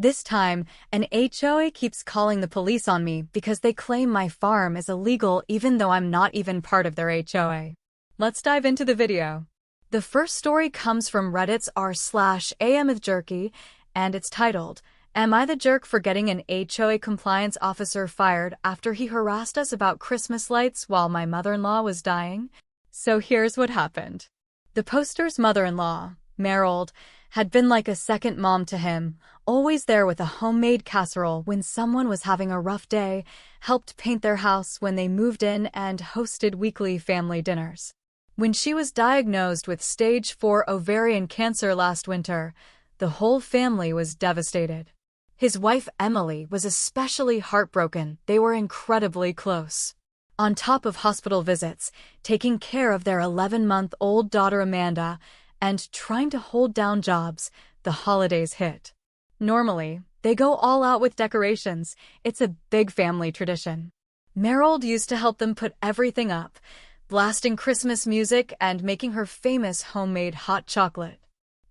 This time, an HOA keeps calling the police on me because they claim my farm is illegal even though I'm not even part of their HOA. Let's dive into the video. The first story comes from Reddit's r/amithjerky, and it's titled, "Am I the jerk for getting an HOA compliance officer fired after he harassed us about Christmas lights while my mother-in-law was dying?" So here's what happened. The poster's mother-in-law, Meryl, had been like a second mom to him, always there with a homemade casserole when someone was having a rough day, helped paint their house when they moved in, and hosted weekly family dinners. When she was diagnosed with stage 4 ovarian cancer last winter, the whole family was devastated. His wife Emily was especially heartbroken. They were incredibly close. On top of hospital visits, taking care of their 11-month-old daughter Amanda, and trying to hold down jobs, the holidays hit. Normally, they go all out with decorations. It's a big family tradition. Meryl used to help them put everything up, blasting Christmas music and making her famous homemade hot chocolate.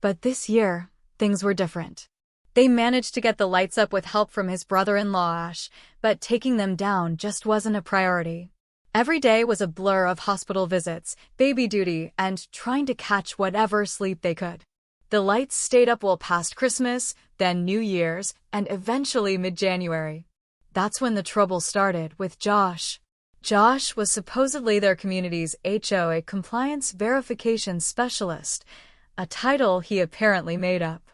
But this year, things were different. They managed to get the lights up with help from his brother-in-law Ash, but taking them down just wasn't a priority. Every day was a blur of hospital visits, baby duty, and trying to catch whatever sleep they could. The lights stayed up well past Christmas, then New Year's, and eventually mid-January. That's when the trouble started with Josh. Josh was supposedly their community's HOA compliance verification specialist, a title he apparently made up.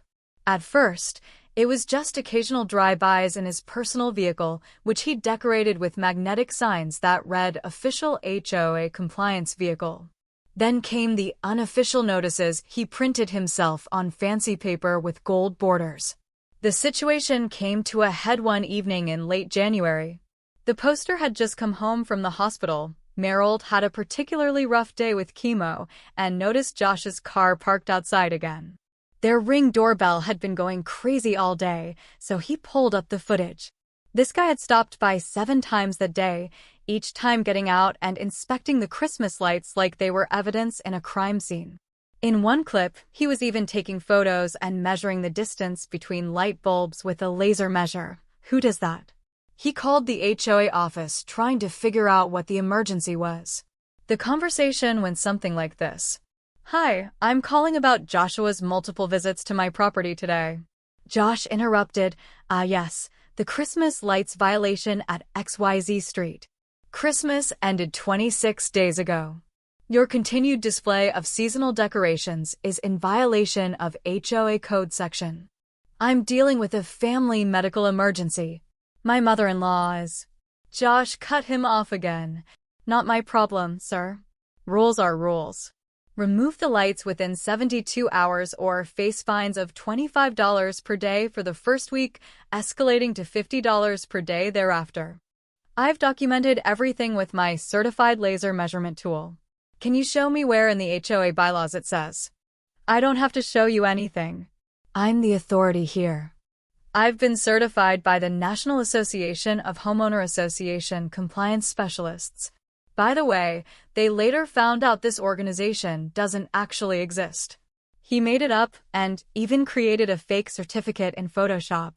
At first, it was just occasional drive-bys in his personal vehicle, which he decorated with magnetic signs that read "Official HOA Compliance Vehicle." Then came the unofficial notices he printed himself on fancy paper with gold borders. The situation came to a head one evening in late January. The poster had just come home from the hospital. Meryl had a particularly rough day with chemo and noticed Josh's car parked outside again. Their Ring doorbell had been going crazy all day, so he pulled up the footage. This guy had stopped by 7 times that day, each time getting out and inspecting the Christmas lights like they were evidence in a crime scene. In one clip, he was even taking photos and measuring the distance between light bulbs with a laser measure. Who does that? He called the HOA office trying to figure out what the emergency was. The conversation went something like this. "Hi, I'm calling about Joshua's multiple visits to my property today." Josh interrupted, Yes, the Christmas lights violation at XYZ Street. Christmas ended 26 days ago. Your continued display of seasonal decorations is in violation of HOA code section. I'm dealing with a family medical emergency. My mother-in-law is..." Josh cut him off again. "Not my problem, sir. Rules are rules. Remove the lights within 72 hours or face fines of $25 per day for the first week, escalating to $50 per day thereafter. I've documented everything with my certified laser measurement tool. Can you show me where in the HOA bylaws it says?" "I don't have to show you anything. I'm the authority here. I've been certified by the National Association of Homeowners Association Compliance Specialists. By the way, they later found out this organization doesn't actually exist. He made it up and even created a fake certificate in Photoshop."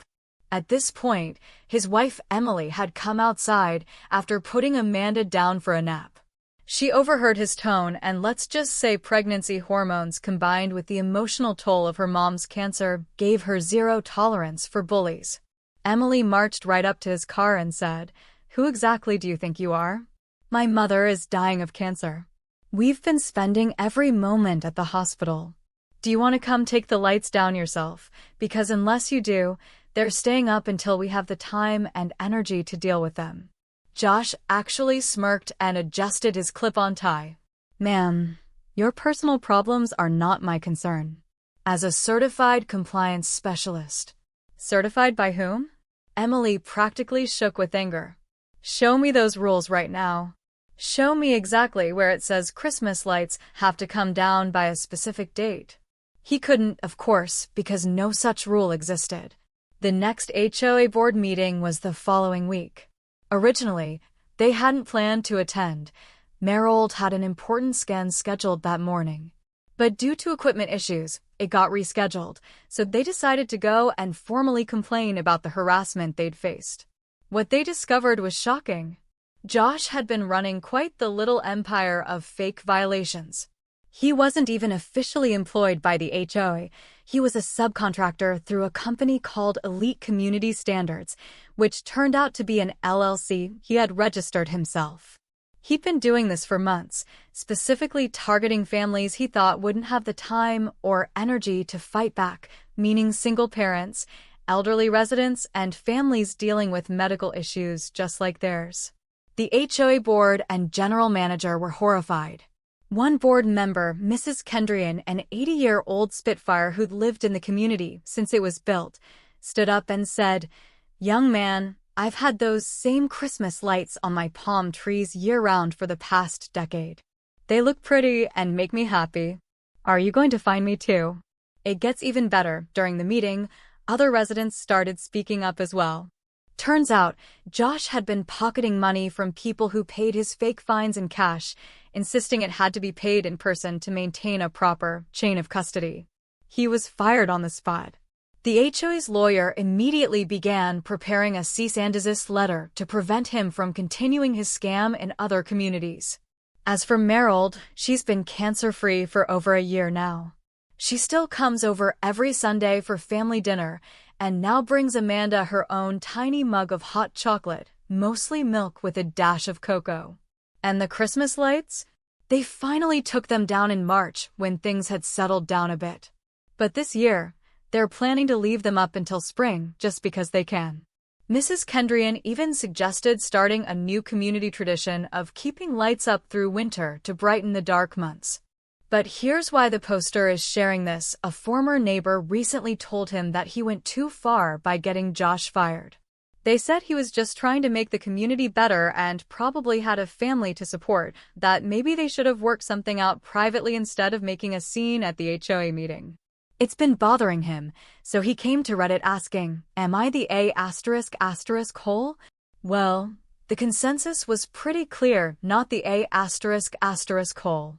At this point, his wife Emily had come outside after putting Amanda down for a nap. She overheard his tone, and let's just say pregnancy hormones combined with the emotional toll of her mom's cancer gave her zero tolerance for bullies. Emily marched right up to his car and said, "Who exactly do you think you are? My mother is dying of cancer. We've been spending every moment at the hospital. Do you want to come take the lights down yourself? Because unless you do, they're staying up until we have the time and energy to deal with them." Josh actually smirked and adjusted his clip-on tie. "Ma'am, your personal problems are not my concern. As a certified compliance specialist." "Certified by whom?" Emily practically shook with anger. "Show me those rules right now. Show me exactly where it says Christmas lights have to come down by a specific date." He couldn't, of course, because no such rule existed. The next HOA board meeting was the following week. Originally, they hadn't planned to attend. Meryl had an important scan scheduled that morning. But due to equipment issues, it got rescheduled, so they decided to go and formally complain about the harassment they'd faced. What they discovered was shocking. Josh had been running quite the little empire of fake violations. He wasn't even officially employed by the HOA. He was a subcontractor through a company called Elite Community Standards, which turned out to be an LLC he had registered himself. He'd been doing this for months, specifically targeting families he thought wouldn't have the time or energy to fight back, meaning single parents, elderly residents, and families dealing with medical issues just like theirs. The HOA board and general manager were horrified. One board member, Mrs. Kendrian, an 80-year-old Spitfire who'd lived in the community since it was built, stood up and said, "Young man, I've had those same Christmas lights on my palm trees year-round for the past decade. They look pretty and make me happy. Are you going to find me too?" It gets even better. During the meeting, other residents started speaking up as well. Turns out, Josh had been pocketing money from people who paid his fake fines in cash, insisting it had to be paid in person to maintain a proper chain of custody. He was fired on the spot. The HOA's lawyer immediately began preparing a cease and desist letter to prevent him from continuing his scam in other communities. As for Meryl, she's been cancer-free for over a year now. She still comes over every Sunday for family dinner, and now brings Amanda her own tiny mug of hot chocolate, mostly milk with a dash of cocoa. And the Christmas lights? They finally took them down in March when things had settled down a bit. But this year, they're planning to leave them up until spring just because they can. Mrs. Kendrian even suggested starting a new community tradition of keeping lights up through winter to brighten the dark months. But here's why the poster is sharing this. A former neighbor recently told him that he went too far by getting Josh fired. They said he was just trying to make the community better and probably had a family to support, that maybe they should have worked something out privately instead of making a scene at the HOA meeting. It's been bothering him, so he came to Reddit asking, "Am I the A***** hole?" Well, the consensus was pretty clear, not the A**** hole.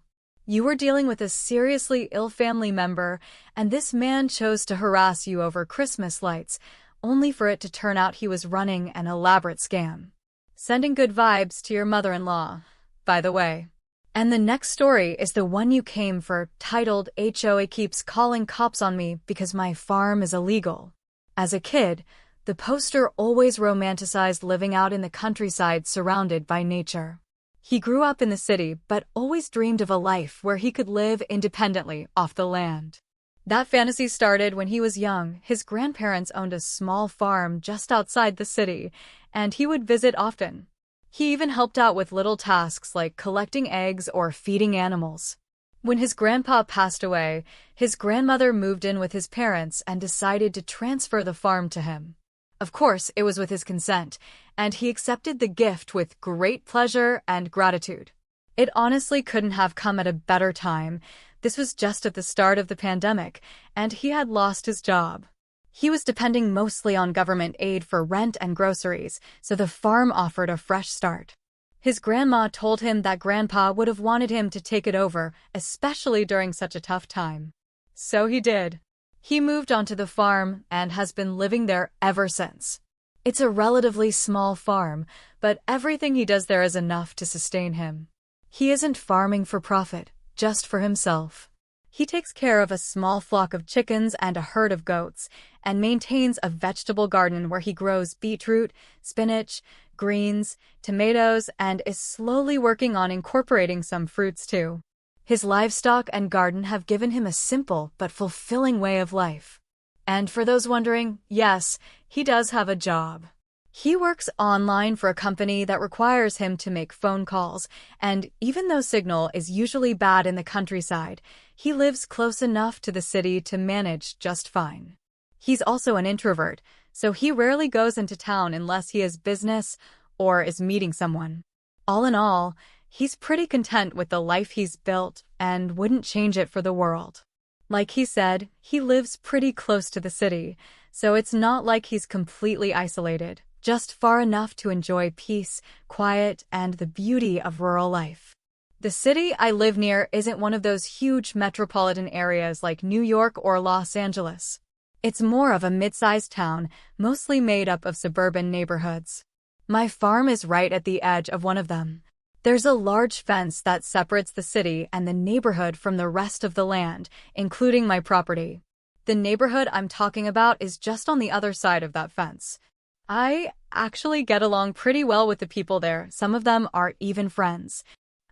You were dealing with a seriously ill family member, and this man chose to harass you over Christmas lights, only for it to turn out he was running an elaborate scam. Sending good vibes to your mother-in-law, by the way. And the next story is the one you came for, titled "HOA Keeps Calling Cops on Me Because My Farm is Illegal." As a kid, the poster always romanticized living out in the countryside surrounded by nature. He grew up in the city but always dreamed of a life where he could live independently off the land. That fantasy started when he was young. His grandparents owned a small farm just outside the city, and he would visit often. He even helped out with little tasks like collecting eggs or feeding animals. When his grandpa passed away, his grandmother moved in with his parents and decided to transfer the farm to him. Of course, it was with his consent, and he accepted the gift with great pleasure and gratitude. It honestly couldn't have come at a better time. This was just at the start of the pandemic, and he had lost his job. He was depending mostly on government aid for rent and groceries, so the farm offered a fresh start. His grandma told him that Grandpa would have wanted him to take it over, especially during such a tough time. So he did. He moved onto the farm and has been living there ever since. It's a relatively small farm, but everything he does there is enough to sustain him. He isn't farming for profit, just for himself. He takes care of a small flock of chickens and a herd of goats, and maintains a vegetable garden where he grows beetroot, spinach, greens, tomatoes, and is slowly working on incorporating some fruits too. His livestock and garden have given him a simple but fulfilling way of life. And for those wondering, yes, he does have a job. He works online for a company that requires him to make phone calls, and even though signal is usually bad in the countryside, he lives close enough to the city to manage just fine. He's also an introvert, so he rarely goes into town unless he has business or is meeting someone. All in all, he's pretty content with the life he's built and wouldn't change it for the world. Like he said, he lives pretty close to the city, so it's not like he's completely isolated, just far enough to enjoy peace, quiet, and the beauty of rural life. The city I live near isn't one of those huge metropolitan areas like New York or Los Angeles. It's more of a mid-sized town, mostly made up of suburban neighborhoods. My farm is right at the edge of one of them. There's a large fence that separates the city and the neighborhood from the rest of the land, including my property. The neighborhood I'm talking about is just on the other side of that fence. I actually get along pretty well with the people there. Some of them are even friends.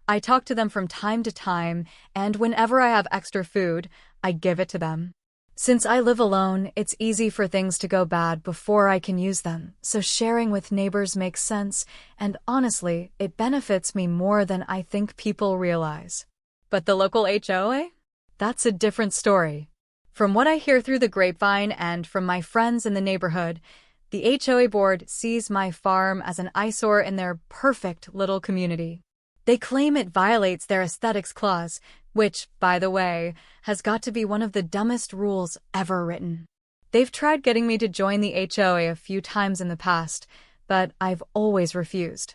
I talk to them from time to time, and whenever I have extra food, I give it to them. Since I live alone, it's easy for things to go bad before I can use them, so sharing with neighbors makes sense, and honestly, it benefits me more than I think people realize. But the local HOA? That's a different story. From what I hear through the grapevine and from my friends in the neighborhood, the HOA board sees my farm as an eyesore in their perfect little community. They claim it violates their aesthetics clause, which, by the way, has got to be one of the dumbest rules ever written. They've tried getting me to join the HOA a few times in the past, but I've always refused.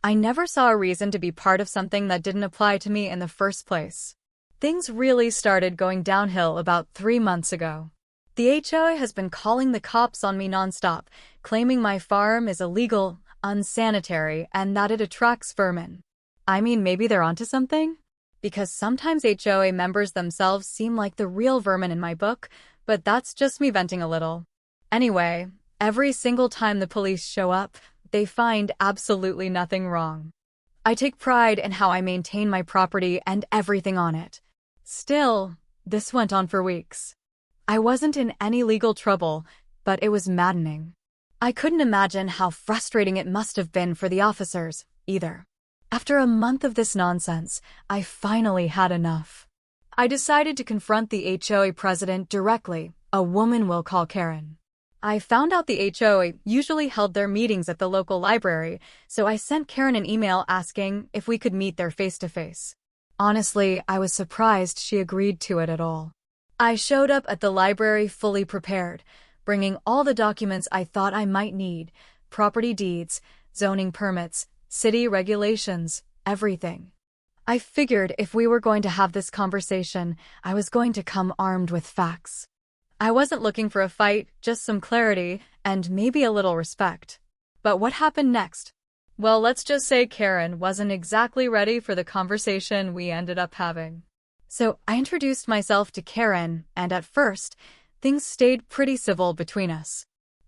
I never saw a reason to be part of something that didn't apply to me in the first place. Things really started going downhill about 3 months ago. The HOA has been calling the cops on me nonstop, claiming my farm is illegal, unsanitary, and that it attracts vermin. I mean, maybe they're onto something? Because sometimes HOA members themselves seem like the real vermin in my book, but that's just me venting a little. Anyway, every single time the police show up, they find absolutely nothing wrong. I take pride in how I maintain my property and everything on it. Still, this went on for weeks. I wasn't in any legal trouble, but it was maddening. I couldn't imagine how frustrating it must have been for the officers, either. After a month of this nonsense, I finally had enough. I decided to confront the HOA president directly. A woman we'll call Karen. I found out the HOA usually held their meetings at the local library, so I sent Karen an email asking if we could meet there face-to-face. Honestly, I was surprised she agreed to it at all. I showed up at the library fully prepared, bringing all the documents I thought I might need: property deeds, zoning permits, city regulations, everything. I figured if we were going to have this conversation, I was going to come armed with facts. I wasn't looking for a fight, just some clarity, and maybe a little respect. But what happened next? Well, let's just say Karen wasn't exactly ready for the conversation we ended up having. So I introduced myself to Karen, and at first, things stayed pretty civil between us.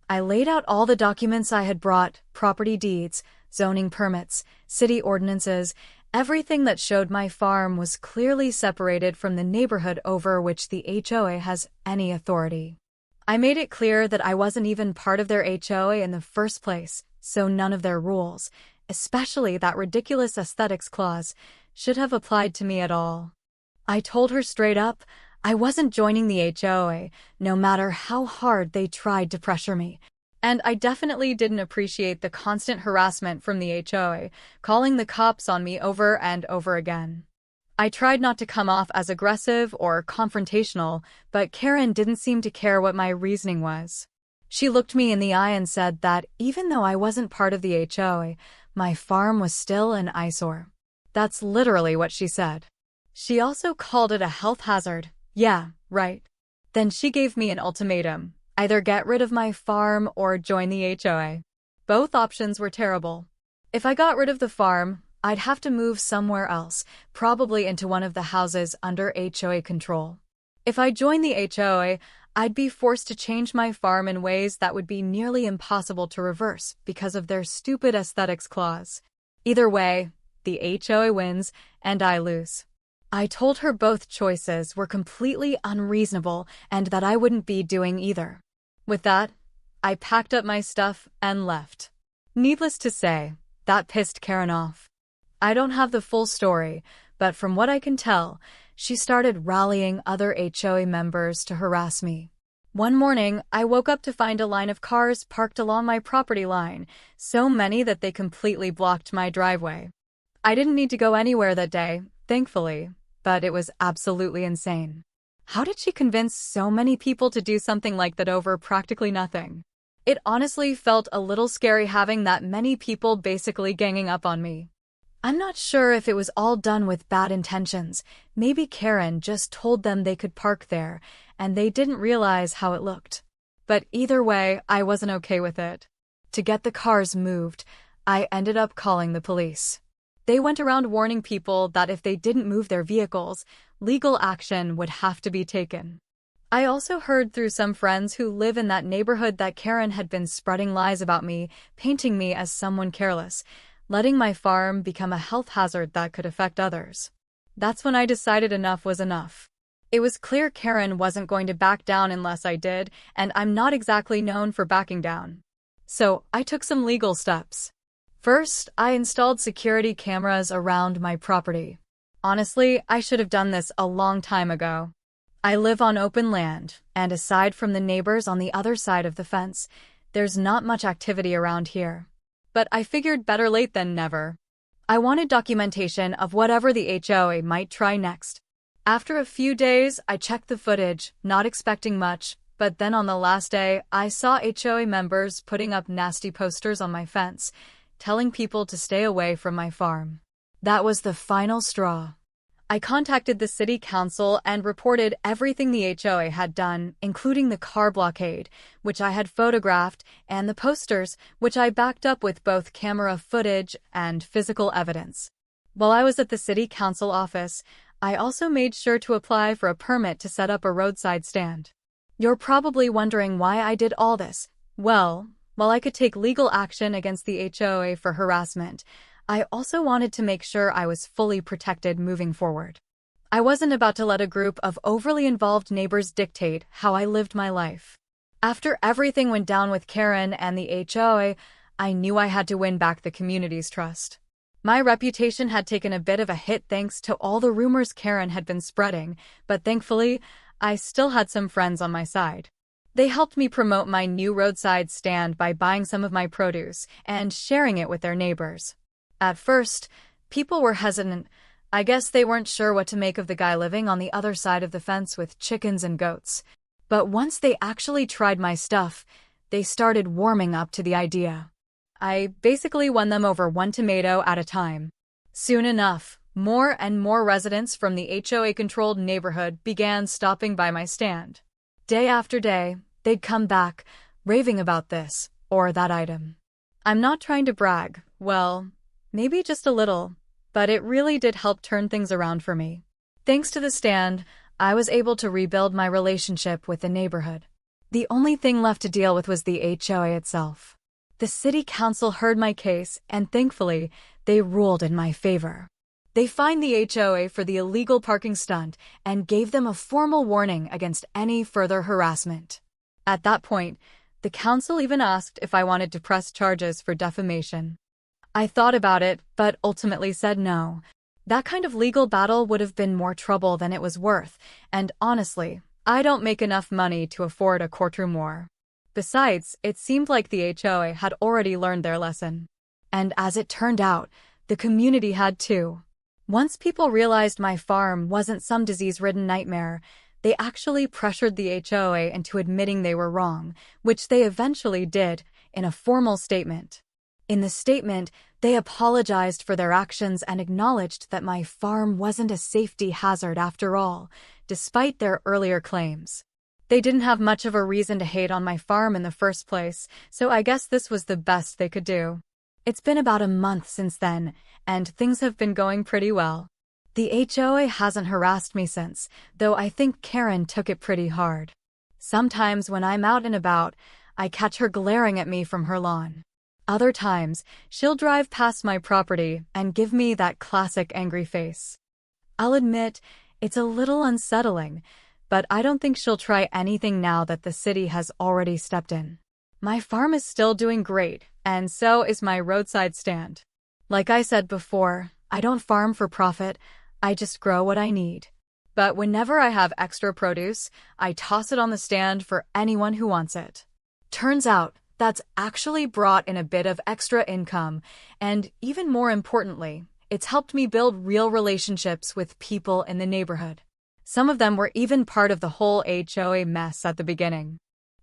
I laid out all the documents I had brought: property deeds, zoning permits, city ordinances, everything that showed my farm was clearly separated from the neighborhood over which the HOA has any authority. I made it clear that I wasn't even part of their HOA in the first place, so none of their rules, especially that ridiculous aesthetics clause, should have applied to me at all. I told her straight up I wasn't joining the HOA, no matter how hard they tried to pressure me. And I definitely didn't appreciate the constant harassment from the HOA, calling the cops on me over and over again. I tried not to come off as aggressive or confrontational, but Karen didn't seem to care what my reasoning was. She looked me in the eye and said that even though I wasn't part of the HOA, my farm was still an eyesore. That's literally what she said. She also called it a health hazard. Yeah, right. Then she gave me an ultimatum: either get rid of my farm or join the HOA. Both options were terrible. If I got rid of the farm, I'd have to move somewhere else, probably into one of the houses under HOA control. If I joined the HOA, I'd be forced to change my farm in ways that would be nearly impossible to reverse because of their stupid aesthetics clause. Either way, the HOA wins and I lose. I told her both choices were completely unreasonable and that I wouldn't be doing either. With that, I packed up my stuff and left. Needless to say, that pissed Karen off. I don't have the full story, but from what I can tell, she started rallying other HOA members to harass me. One morning, I woke up to find a line of cars parked along my property line, so many that they completely blocked my driveway. I didn't need to go anywhere that day, thankfully, but it was absolutely insane. How did she convince so many people to do something like that over practically nothing? It honestly felt a little scary having that many people basically ganging up on me. I'm not sure if it was all done with bad intentions. Maybe Karen just told them they could park there, and they didn't realize how it looked. But either way, I wasn't okay with it. To get the cars moved, I ended up calling the police. They went around warning people that if they didn't move their vehicles, legal action would have to be taken. I also heard through some friends who live in that neighborhood that Karen had been spreading lies about me, painting me as someone careless, letting my farm become a health hazard that could affect others. That's when I decided enough was enough. It was clear Karen wasn't going to back down unless I did, and I'm not exactly known for backing down. So, I took some legal steps. First, I installed security cameras around my property. Honestly, I should have done this a long time ago. I live on open land, and aside from the neighbors on the other side of the fence, there's not much activity around here. But I figured better late than never. I wanted documentation of whatever the HOA might try next. After a few days, I checked the footage, not expecting much, but then on the last day, I saw HOA members putting up nasty posters on my fence, telling people to stay away from my farm. That was the final straw. I contacted the city council and reported everything the HOA had done, including the car blockade, which I had photographed, and the posters, which I backed up with both camera footage and physical evidence. While I was at the city council office, I also made sure to apply for a permit to set up a roadside stand. You're probably wondering why I did all this. Well, while I could take legal action against the HOA for harassment, I also wanted to make sure I was fully protected moving forward. I wasn't about to let a group of overly involved neighbors dictate how I lived my life. After everything went down with Karen and the HOA, I knew I had to win back the community's trust. My reputation had taken a bit of a hit thanks to all the rumors Karen had been spreading, but thankfully, I still had some friends on my side. They helped me promote my new roadside stand by buying some of my produce and sharing it with their neighbors. At first, people were hesitant. I guess they weren't sure what to make of the guy living on the other side of the fence with chickens and goats. But once they actually tried my stuff, they started warming up to the idea. I basically won them over one tomato at a time. Soon enough, more and more residents from the HOA-controlled neighborhood began stopping by my stand. Day after day, they'd come back, raving about this or that item. I'm not trying to brag, well, maybe just a little, but it really did help turn things around for me. Thanks to the stand, I was able to rebuild my relationship with the neighborhood. The only thing left to deal with was the HOA itself. The city council heard my case, and thankfully, they ruled in my favor. They fined the HOA for the illegal parking stunt and gave them a formal warning against any further harassment. At that point, the council even asked if I wanted to press charges for defamation. I thought about it, but ultimately said no. That kind of legal battle would have been more trouble than it was worth, and honestly, I don't make enough money to afford a courtroom war. Besides, it seemed like the HOA had already learned their lesson. And as it turned out, the community had too. Once people realized my farm wasn't some disease-ridden nightmare, they actually pressured the HOA into admitting they were wrong, which they eventually did, in a formal statement. In the statement, they apologized for their actions and acknowledged that my farm wasn't a safety hazard after all, despite their earlier claims. They didn't have much of a reason to hate on my farm in the first place, so I guess this was the best they could do. It's been about a month since then, and things have been going pretty well. The HOA hasn't harassed me since, though I think Karen took it pretty hard. Sometimes when I'm out and about, I catch her glaring at me from her lawn. Other times, she'll drive past my property and give me that classic angry face. I'll admit, it's a little unsettling, but I don't think she'll try anything now that the city has already stepped in. My farm is still doing great, and so is my roadside stand. Like I said before, I don't farm for profit, I just grow what I need. But whenever I have extra produce, I toss it on the stand for anyone who wants it. Turns out, that's actually brought in a bit of extra income, and even more importantly, it's helped me build real relationships with people in the neighborhood. Some of them were even part of the whole HOA mess at the beginning.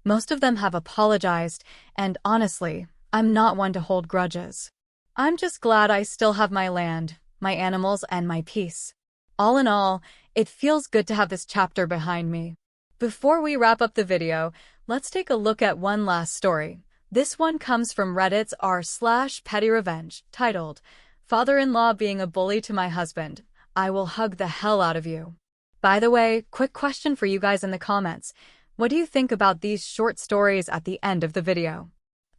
Most of them have apologized, and honestly, I'm not one to hold grudges. I'm just glad I still have my land, my animals, and my peace. All in all, it feels good to have this chapter behind me. Before we wrap up the video, let's take a look at one last story. This one comes from Reddit's r/petty revenge, titled, "Father-in-law being a bully to my husband. I will hug the hell out of you." By the way, quick question for you guys in the comments. What do you think about these short stories at the end of the video?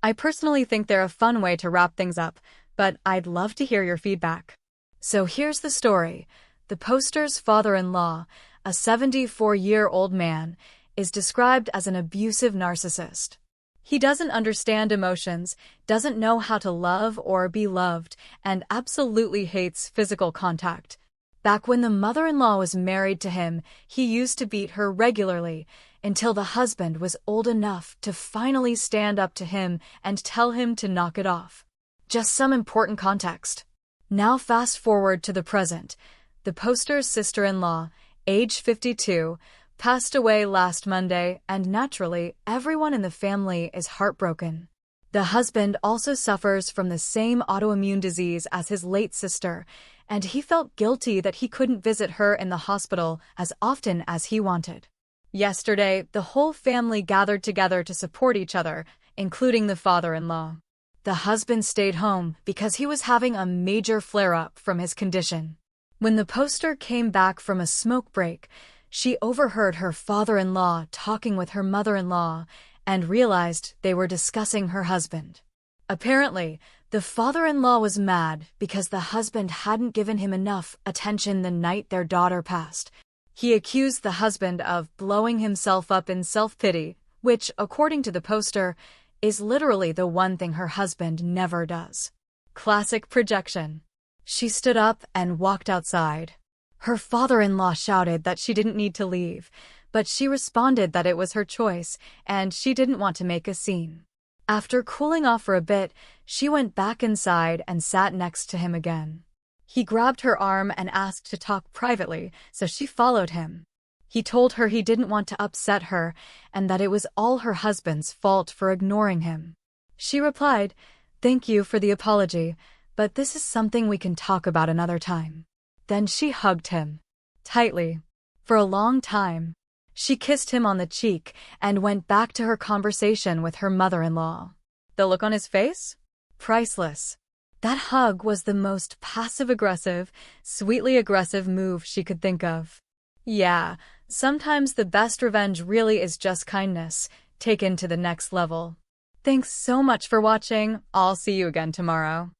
I personally think they're a fun way to wrap things up, but I'd love to hear your feedback. So here's the story. The poster's father-in-law, a 74-year-old man, is described as an abusive narcissist. He doesn't understand emotions, doesn't know how to love or be loved, and absolutely hates physical contact. Back when the mother-in-law was married to him, he used to beat her regularly, until the husband was old enough to finally stand up to him and tell him to knock it off. Just some important context. Now fast forward to the present. The poster's sister-in-law, age 52, passed away last Monday, and naturally, everyone in the family is heartbroken. The husband also suffers from the same autoimmune disease as his late sister, and he felt guilty that he couldn't visit her in the hospital as often as he wanted. Yesterday, the whole family gathered together to support each other, including the father-in-law. The husband stayed home because he was having a major flare-up from his condition. When the poster came back from a smoke break, she overheard her father-in-law talking with her mother-in-law and realized they were discussing her husband. Apparently, the father-in-law was mad because the husband hadn't given him enough attention the night their daughter passed. He accused the husband of blowing himself up in self-pity, which, according to the poster, is literally the one thing her husband never does. Classic projection. She stood up and walked outside. Her father-in-law shouted that she didn't need to leave, but she responded that it was her choice and she didn't want to make a scene. After cooling off for a bit, she went back inside and sat next to him again. He grabbed her arm and asked to talk privately, so she followed him. He told her he didn't want to upset her and that it was all her husband's fault for ignoring him. She replied, "Thank you for the apology, but this is something we can talk about another time." Then she hugged him tightly for a long time. She kissed him on the cheek and went back to her conversation with her mother-in-law. The look on his face? Priceless. That hug was the most passive-aggressive, sweetly aggressive move she could think of. Yeah, sometimes the best revenge really is just kindness, taken to the next level. Thanks so much for watching. I'll see you again tomorrow.